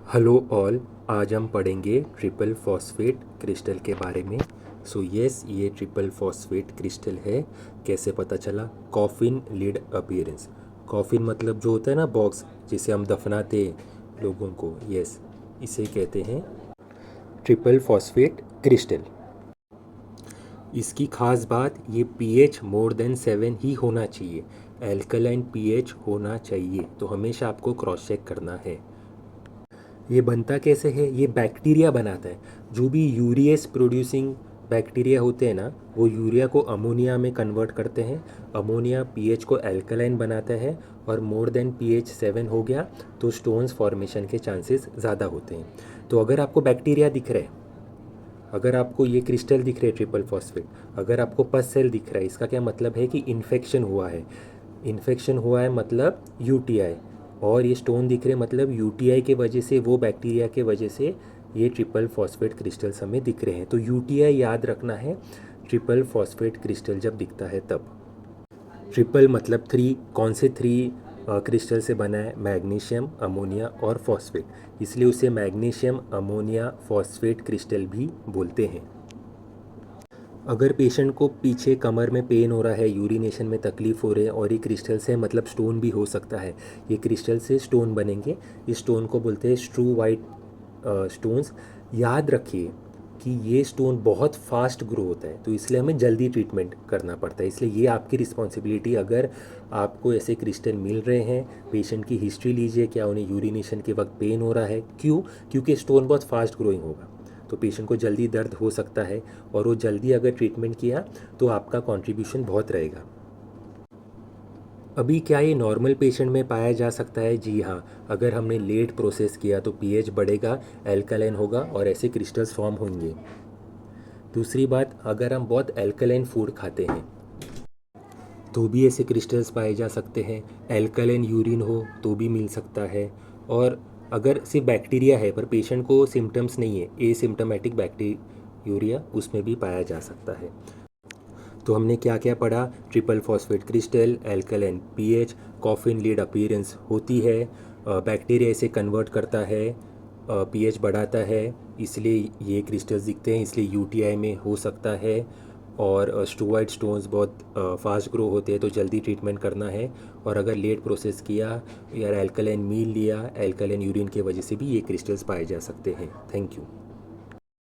Hello all. आज हम पढ़ेंगे ट्रिपल फॉस्फेट क्रिस्टल के बारे में। ये ट्रिपल फॉस्फेट क्रिस्टल है। कैसे पता चला? Coffin lead appearance. कॉफिन मतलब जो होता है ना, बॉक्स जिसे हम दफनाते हैं लोगों को, इसे कहते हैं ट्रिपल फॉस्फेट क्रिस्टल। इसकी खास बात, ये पीएच मोर देन 7 ही होना चाहिए। एल्कलाइन पीएच होना चाहिए, तो हमेशा आपको क्रॉस चेक करना है। ये बनता कैसे है? ये बैक्टीरिया बनाता है। जो भी यूरियस प्रोड्यूसिंग बैक्टीरिया होते हैं ना, वो यूरिया को अमोनिया में कन्वर्ट करते हैं। अमोनिया पीएच को एल्कलाइन बनाता है, और मोर देन पीएच 7 हो गया तो स्टोन्स फॉर्मेशन के चांसेस ज़्यादा होते हैं। तो अगर आपको बैक्टीरिया दिख रहा है, अगर आपको ये क्रिस्टल दिख रहे हैं ट्रिपल फॉस्फेट, अगर आपको पस सेल दिख रहा है, इसका क्या मतलब है? कि इन्फेक्शन हुआ है। इन्फेक्शन हुआ है मतलब यूटीआई। और ये स्टोन दिख रहे मतलब यूटीआई के वजह से, वो बैक्टीरिया के वजह से ये ट्रिपल फॉस्फेट क्रिस्टल्स हमें दिख रहे हैं। तो यूटीआई याद रखना है ट्रिपल फॉस्फेट क्रिस्टल जब दिखता है तब। ट्रिपल मतलब 3। कौन से 3 क्रिस्टल से बना है? मैग्नीशियम, अमोनिया और फॉस्फेट। इसलिए उसे मैग्नीशियम अमोनिया फॉस्फेट क्रिस्टल भी बोलते हैं। अगर पेशेंट को पीछे कमर में पेन हो रहा है, यूरिनेशन में तकलीफ़ हो रही है, और ये क्रिस्टल से मतलब स्टोन भी हो सकता है। ये क्रिस्टल से स्टोन बनेंगे। इस स्टोन को बोलते हैं स्ट्रू वाइट स्टोन्स। याद रखिए कि ये स्टोन बहुत फास्ट ग्रो होता है, तो इसलिए हमें जल्दी ट्रीटमेंट करना पड़ता है। इसलिए ये आपकी रिस्पॉन्सिबिलिटी। अगर आपको ऐसे क्रिस्टल मिल रहे हैं, पेशेंट की हिस्ट्री लीजिए, क्या उन्हें यूरिनेशन के वक्त पेन हो रहा है, क्यों? क्योंकि स्टोन बहुत फास्ट ग्रोइंग होगा, तो पेशेंट को जल्दी दर्द हो सकता है। और वो जल्दी अगर ट्रीटमेंट किया तो आपका कंट्रीब्यूशन बहुत रहेगा। अभी क्या ये नॉर्मल पेशेंट में पाया जा सकता है? जी हाँ। अगर हमने लेट प्रोसेस किया तो पीएच बढ़ेगा, एल्कलाइन होगा और ऐसे क्रिस्टल्स फॉर्म होंगे। दूसरी बात, अगर हम बहुत एल्कलाइन फूड खाते हैं तो भी ऐसे क्रिस्टल्स पाए जा सकते हैं। एल्कलाइन यूरिन हो तो भी मिल सकता है। और अगर सिर्फ बैक्टीरिया है पर पेशेंट को सिम्टम्स नहीं है, एसिम्टोमेटिक बैक्टीरिया, उसमें भी पाया जा सकता है। तो हमने क्या क्या पढ़ा? Triple phosphate crystal, alkaline pH, coffin lead appearance होती है, बैक्टीरिया इसे कन्वर्ट करता है, पीएच बढ़ाता है, इसलिए ये क्रिस्टल्स दिखते हैं, इसलिए यूटीआई में हो सकता है। और स्टूवाइड स्टोन्स बहुत फास्ट ग्रो होते हैं, तो जल्दी ट्रीटमेंट करना है। और अगर लेट प्रोसेस किया या एल्कलाइन मील लिया, एल्कलाइन यूरिन की वजह से भी ये क्रिस्टल्स पाए जा सकते हैं। Thank you.